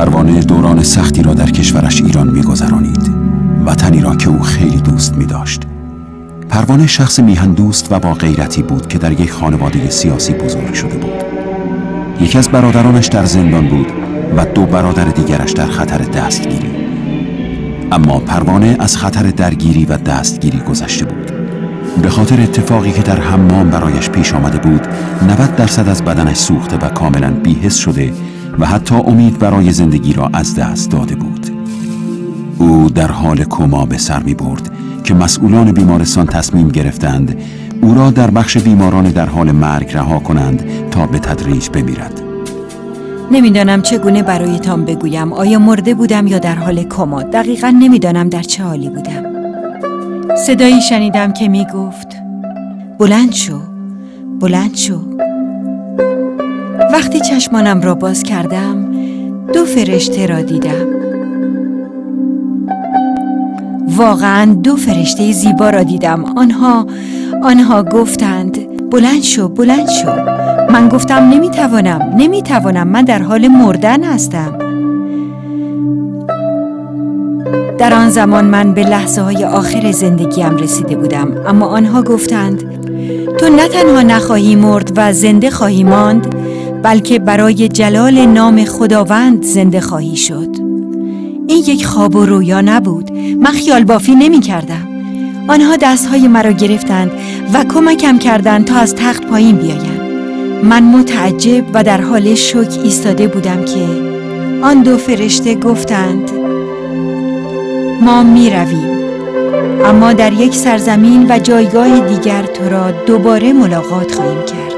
پروانه دوران سختی را در کشورش ایران می‌گذرانید، وطنی را که او خیلی دوست می‌داشت. پروانه شخص میهن دوست و با غیرتی بود که در یک خانواده سیاسی بزرگ شده بود. یکی از برادرانش در زندان بود و 2 برادر دیگرش در خطر دستگیری. اما پروانه از خطر درگیری و دستگیری گذشته بود. به خاطر اتفاقی که در حمام برایش پیش آمده بود، 90% از بدنش سوخته و کاملا بی‌حس شده و حتی امید برای زندگی را از دست داده بود. او در حال کما به سر می برد که مسئولان بیمارستان تصمیم گرفتند او را در بخش بیماران در حال مرگ رها کنند تا به تدریج بمیرد. نمیدانم چگونه برایتان بگویم، آیا مرده بودم یا در حال کما. دقیقاً نمیدانم در چه حالی بودم. صدایی شنیدم که می گفت بلند شو، بلند شو. وقتی چشمانم را باز کردم 2 فرشته را دیدم. واقعاً 2 فرشته زیبا را دیدم. آنها گفتند بلند شو، بلند شو. من گفتم نمیتوانم، من در حال مردن هستم. در آن زمان من به لحظه های آخر زندگیم رسیده بودم، اما آنها گفتند تو نه تنها نخواهی مرد و زنده خواهی ماند، بلکه برای جلال نام خداوند زنده خواهی شد. این یک خواب و رویا نبود. من خیال بافی نمی کردم. آنها دستهای مرا گرفتند و کمکم کردند تا از تخت پایین بیایم. من متعجب و در حال شوک ایستاده بودم که آن 2 فرشته گفتند ما می رویم، اما در یک سرزمین و جایگاه دیگر تو را دوباره ملاقات خواهیم کرد.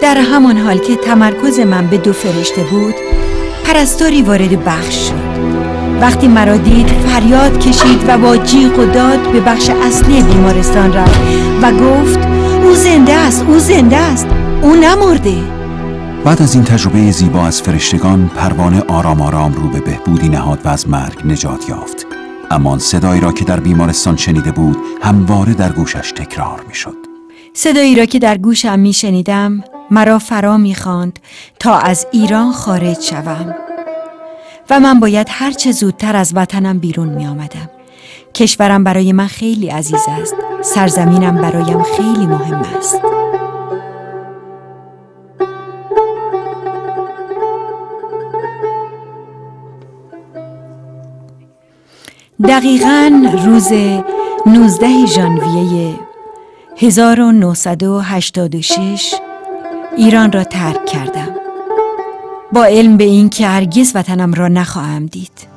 در همان حال که تمرکز من به 2 فرشته بود، پرستاری وارد بخش شد. وقتی مرا دید فریاد کشید و با جیغ و داد به بخش اصلی بیمارستان رفت و گفت او زنده است، او زنده است، او نمرده. بعد از این تجربه زیبا از فرشتگان، پروانه آرام آرام رو به بهبودی نهاد و از مرگ نجات یافت. اما صدایی را که در بیمارستان شنیده بود همواره در گوشش تکرار می شد. صدایی را که در گوشم می شنیدم مرا فرا می خواند تا از ایران خارج شوم و من باید هر چه زودتر از وطنم بیرون می آمدم. کشورم برای من خیلی عزیز است. سرزمینم برایم خیلی مهم است. دقیقاً روز 19 ژانویه 1986 ایران را ترک کردم، با علم به این که هرگز وطنم را نخواهم دید.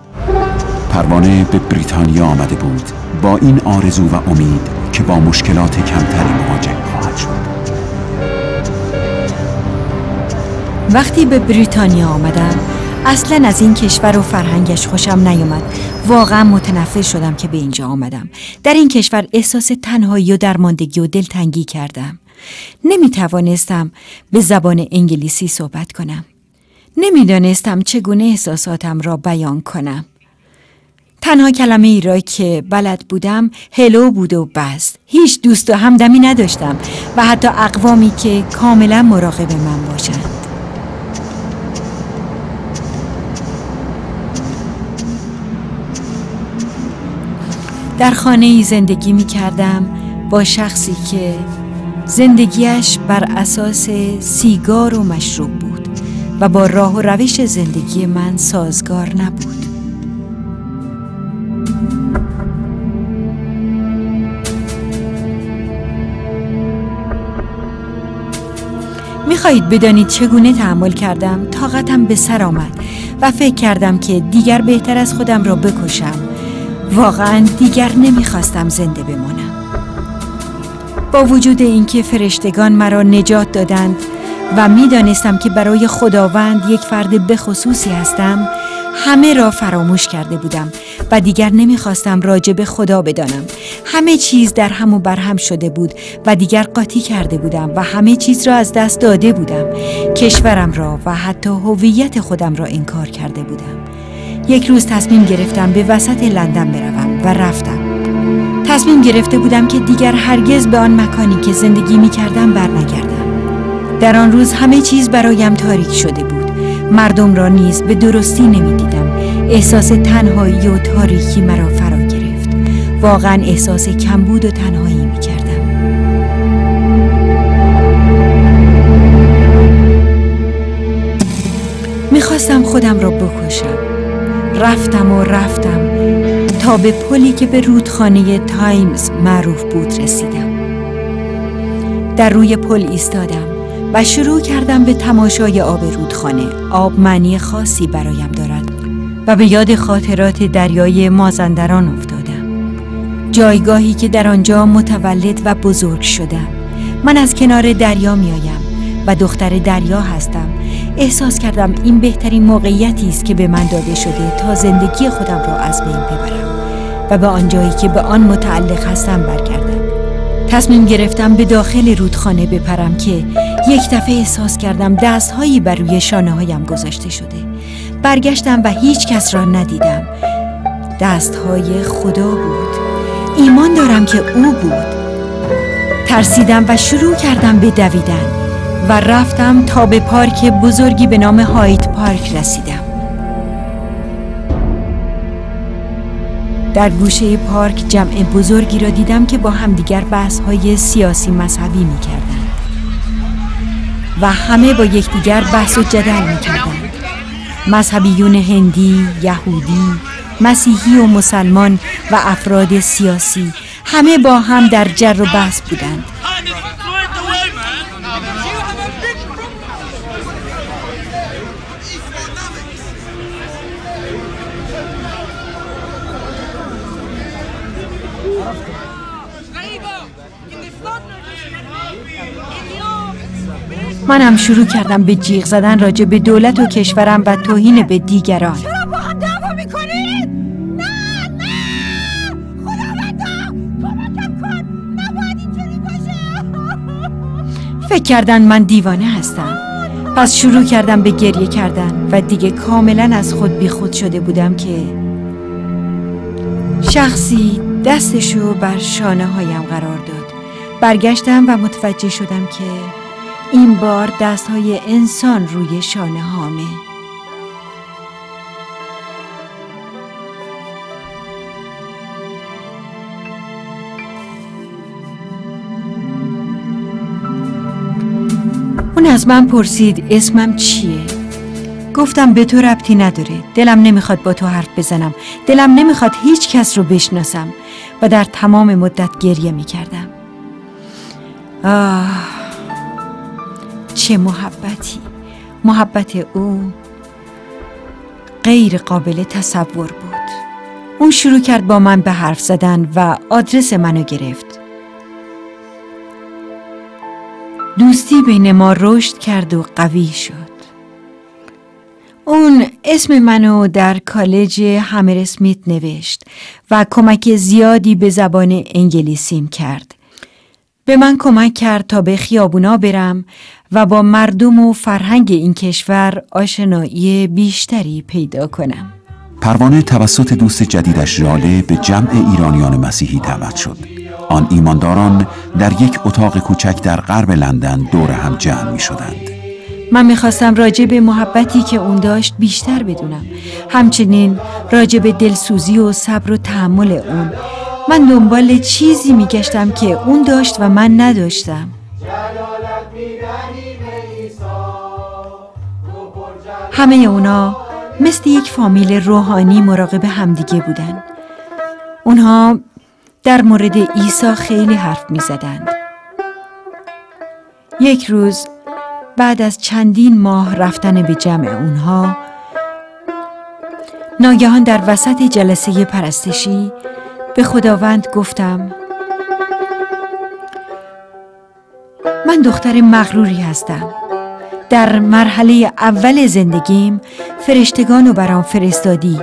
پروانه به بریتانیا آمده بود با این آرزو و امید که با مشکلات کمتری مواجه خواهد شد. وقتی به بریتانیا آمدم اصلاً از این کشور و فرهنگش خوشم نیامد. واقعا متنفر شدم که به اینجا آمدم. در این کشور احساس تنهایی و درماندگی و دلتنگی کردم. نمیتوانستم به زبان انگلیسی صحبت کنم. نمیدانستم چگونه احساساتم را بیان کنم. تنها کلمه ای را که بلد بودم هلو بود و بس. هیچ دوست و همدمی نداشتم و حتی اقوامی که کاملا مراقب من باشند. در خانه‌ای زندگی می کردم با شخصی که زندگیش بر اساس سیگار و مشروب بود و با راه و روش زندگی من سازگار نبود. می‌خواهید بدانید چگونه تحمل کردم؟ طاقتم به سر آمد و فکر کردم که دیگر بهتر از خودم را بکشم. واقعاً دیگر نمیخواستم زنده بمانم. با وجود اینکه فرشتگان مرا نجات دادند و میدانستم که برای خداوند یک فرد بخصوصی هستم، همه را فراموش کرده بودم و دیگر نمیخواستم راجع به خدا بدانم. همه چیز در هم و بر هم شده بود و دیگر قاطی کرده بودم و همه چیز را از دست داده بودم. کشورم را و حتی هویت خودم را انکار کرده بودم. یک روز تصمیم گرفتم به وسط لندن بروم و رفتم. تصمیم گرفته بودم که دیگر هرگز به آن مکانی که زندگی می کردم برنگردم. در آن روز همه چیز برایم تاریک شده بود. مردم را نیز به درستی نمی‌دیدم. احساس تنهایی و تاریکی مرا فرا گرفت. واقعا احساس کمبود و تنهایی می‌کردم. می‌خواستم خودم را بکشم. رفتم تا به پلی که به رودخانه تایمز معروف بود رسیدم. در روی پل ایستادم و شروع کردم به تماشای آب رودخانه. آب معنی خاصی برایم دارد و به یاد خاطرات دریای مازندران افتادم. جایگاهی که در آنجا متولد و بزرگ شدم. من از کنار دریا میآیم و دختر دریا هستم. احساس کردم این بهترین موقعیتی است که به من داده شده تا زندگی خودم را از بین ببرم و به آنجایی که به آن متعلق هستم برگردم. تصمیم گرفتم به داخل رودخانه بپرم که یک دفعه احساس کردم دستهایی بر روی شانه‌هایم گذاشته شده. برگشتم و هیچ کس را ندیدم. دستهای خدا بود. ایمان دارم که او بود. ترسیدم و شروع کردم به دویدن و رفتم تا به پارک بزرگی به نام هایت پارک رسیدم. در گوشه پارک جمع بزرگی را دیدم که با همدیگر بحث‌های سیاسی مذهبی می‌کردند و همه با یکدیگر بحث و جدل می‌کردند. مذهبیون هندی، یهودی، مسیحی و مسلمان و افراد سیاسی همه با هم در جر و بحث بودند. منم شروع کردم به جیغ زدن راجع به دولت و کشورم و توهین به دیگران. چرا با هم دعوا میکنید؟ نه خداوندا کمکم کن، نباید اینجوری باشه. فکر کردن من دیوانه هستم. پس شروع کردم به گریه کردن و دیگه کاملا از خود بیخود شده بودم که شخصی دستشو بر شانه هایم قرار داد. برگشتم و متوجه شدم که این بار دستهای انسان روی شانه هامه. اون از من پرسید اسمم چیه؟ گفتم به تو ربطی نداره. دلم نمیخواد با تو حرف بزنم. دلم نمیخواد هیچ کس رو بشناسم و در تمام مدت گریه میکردم. چه محبتی! محبت او غیر قابل تصور بود. اون شروع کرد با من به حرف زدن و آدرس منو گرفت. دوستی بین ما رشد کرد و قوی شد. اون اسم منو در کالج همرسمیت نوشت و کمک زیادی به زبان انگلیسیم کرد. به من کمک کرد تا به خیابونا برم و با مردم و فرهنگ این کشور آشنایی بیشتری پیدا کنم. پروانه توسط دوست جدیدش ژاله به جمع ایرانیان مسیحی دعوت شد. آن ایمانداران در یک اتاق کوچک در غرب لندن دور هم جمع می شدند. من میخواستم راجع به محبتی که اون داشت بیشتر بدونم. همچنین راجع به دلسوزی و صبر و تحمل اون. من دنبال چیزی میگشتم که اون داشت و من نداشتم. همه اونا مثل یک فامیل روحانی مراقب همدیگه بودن. اونها در مورد عیسی خیلی حرف میزدند. یک روز بعد از چندین ماه رفتن به جمع اونها، ناگهان در وسط جلسه پرستشی به خداوند گفتم من دختر مغروری هستم. در مرحله اول زندگیم فرشتگانو برام فرستادی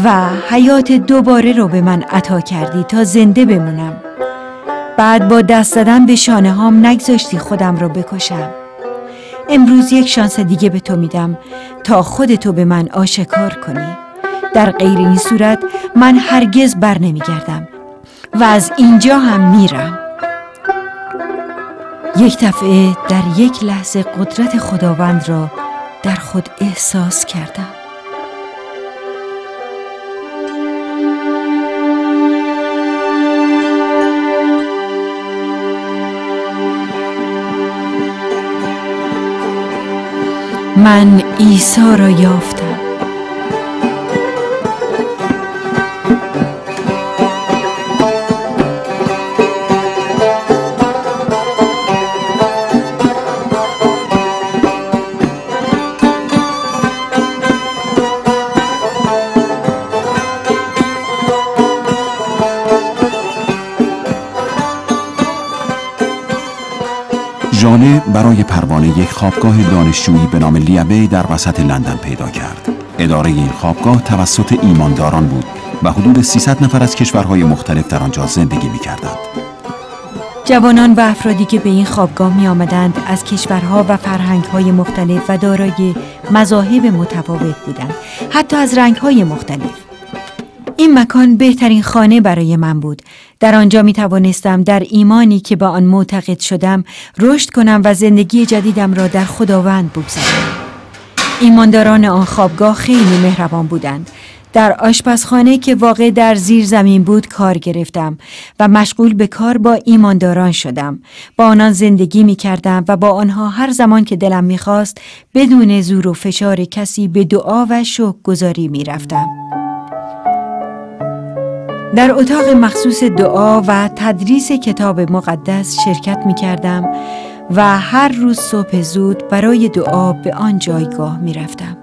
و حیات دوباره رو به من عطا کردی تا زنده بمونم. بعد با دست زدن به شانه هام نگذاشتی خودم رو بکشم. امروز یک شانس دیگه به تو میدم تا خودتو به من آشکار کنی. در غیر این صورت من هرگز بر نمیگردم و از اینجا هم میرم. یک دفعه در یک لحظه قدرت خداوند را در خود احساس کردم. من عیسی را یافتم. ژانه برای پروانه یک خوابگاه دانشجویی به نام لیابی در وسط لندن پیدا کرد. اداره این خوابگاه توسط ایمانداران بود و حدود 300 نفر از کشورهای مختلف در آنجا زندگی می‌کردند. جوانان و افرادی که به این خوابگاه می آمدند از کشورها و فرهنگ‌های مختلف و دارای مذاهب متفاوت بودند، حتی از رنگ‌های مختلف. این مکان بهترین خانه برای من بود. در آنجا می توانستم در ایمانی که به آن معتقد شدم رشد کنم و زندگی جدیدم را در خداوند بگذارم. ایمانداران آن خوابگاه خیلی مهربان بودند. در آشپزخانه که واقع در زیر زمین بود کار گرفتم و مشغول به کار با ایمانداران شدم. با آنان زندگی می کردم و با آنها هر زمان که دلم می خواست بدون زور و فشار کسی به دعا و شکرگزاری می رفتم. در اتاق مخصوص دعا و تدریس کتاب مقدس شرکت می کردم و هر روز صبح زود برای دعا به آن جایگاه می رفتم.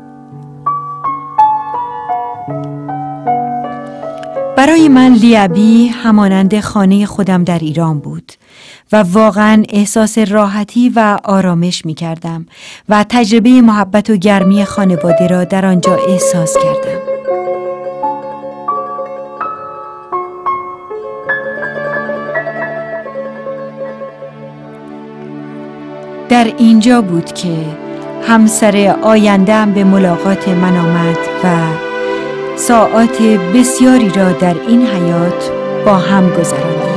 برای من لیابی همانند خانه خودم در ایران بود و واقعا احساس راحتی و آرامش می کردم و تجربه محبت و گرمی خانواده را در آنجا احساس کردم. در اینجا بود که همسر آینده‌ام به ملاقات من آمد و ساعات بسیاری را در این حیات با هم گذراندیم.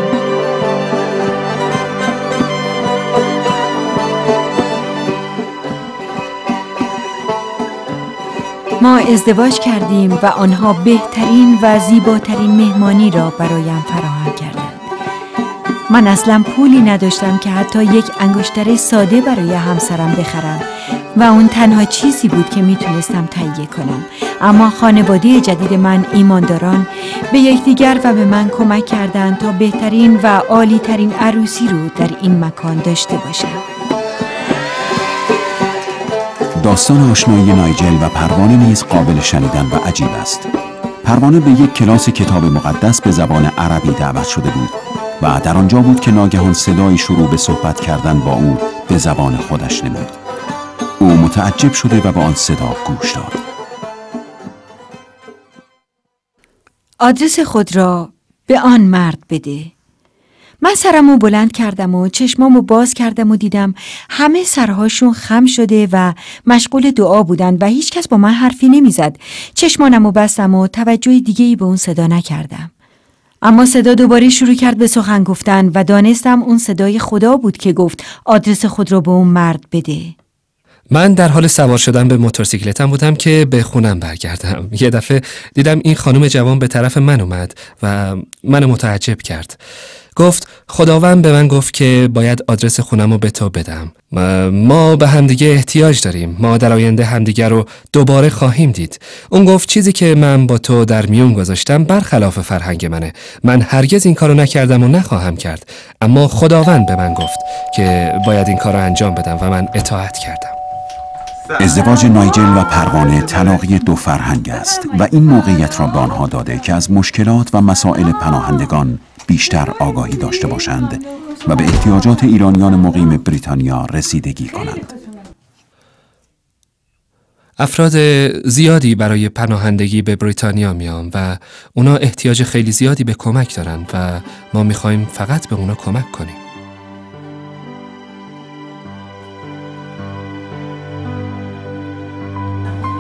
ما ازدواج کردیم و آنها بهترین و زیباترین مهمانی را برایم فراهم کردند. من اصلا پولی نداشتم که حتی یک انگشتر ساده برای همسرم بخرم و اون تنها چیزی بود که میتونستم تهیه کنم. اما خانواده جدید من ایمانداران به یکدیگر و به من کمک کردند تا بهترین و عالی‌ترین عروسی رو در این مکان داشته باشم. داستان آشنایی نایجل و پروانه نیز قابل شنیدن و عجیب است. پروانه به یک کلاس کتاب مقدس به زبان عربی دعوت شده بود و در آنجا بود که ناگهان صدایی شروع به صحبت کردن با او به زبان خودش نمود. او متعجب شده و به آن صدا گوش داد. آدرس خود را به آن مرد بده. من سرمو بلند کردم و چشمامو باز کردم و دیدم همه سرهاشون خم شده و مشغول دعا بودن و هیچ کس با من حرفی نمیزد. چشمانمو بستم و توجه دیگه‌ای به اون صدا نکردم. اما صدا دوباره شروع کرد به سخن گفتن و دانستم اون صدای خدا بود که گفت آدرس خود را به اون مرد بده. من در حال سوار شدن به موتورسیکلتم بودم که به خونم برگردم. یه دفعه دیدم این خانم جوان به طرف من اومد و منو متعجب کرد. گفت خداوند به من گفت که باید آدرس خونم رو به تو بدم. ما به همدیگه احتیاج داریم. ما در آینده همدیگه رو دوباره خواهیم دید. اون گفت چیزی که من با تو در میون گذاشتم برخلاف فرهنگ منه. من هرگز این کارو نکردم و نخواهم کرد. اما خداوند به من گفت که باید این کارو انجام بدم و من اطاعت کردم. ازدواج نایجل و پروانه تلاقی دو فرهنگ است و این موقعیت را به آنها داده که از مشکلات و مسائل پناهندگان بیشتر آگاهی داشته باشند و به احتیاجات ایرانیان مقیم بریتانیا رسیدگی کنند. افراد زیادی برای پناهندگی به بریتانیا میان و اونا احتیاج خیلی زیادی به کمک دارن و ما میخوایم فقط به اونا کمک کنیم.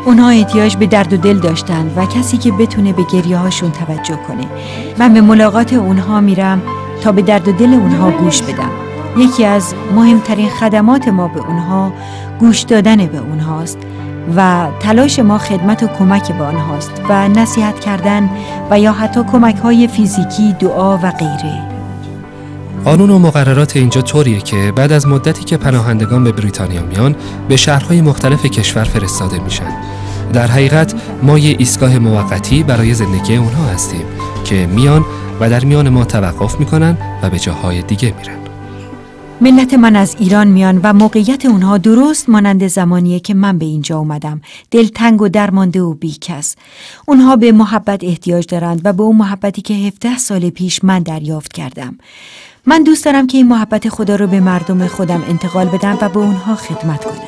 اونها احتیاج به درد و دل داشتن و کسی که بتونه به گریه هاشون توجه کنه. من به ملاقات اونها میرم تا به درد و دل اونها گوش بدم. یکی از مهمترین خدمات ما به اونها گوش دادن به اونهاست و تلاش ما خدمت و کمک به آنهاست و نصیحت کردن و یا حتی کمک‌های فیزیکی، دعا و غیره. قانون و مقررات اینجا طوریه که بعد از مدتی که پناهندگان به بریتانیا میان به شهرهای مختلف کشور فرستاده میشن. در حقیقت ما یه ایستگاه موقتی برای زندگی اونها هستیم که میان و در میان ما توقف میکنن و به جاهای دیگه میرن. ملت من از ایران میان و موقعیت اونها درست مانند زمانیه که من به اینجا اومدم، دلتنگ و درمانده و بیکس. اونها به محبت احتیاج دارند و به اون محبتی که 17 سال پیش من دریافت کردم. من دوست دارم که این محبت خدا رو به مردم خودم انتقال بدم و به اونها خدمت کنم.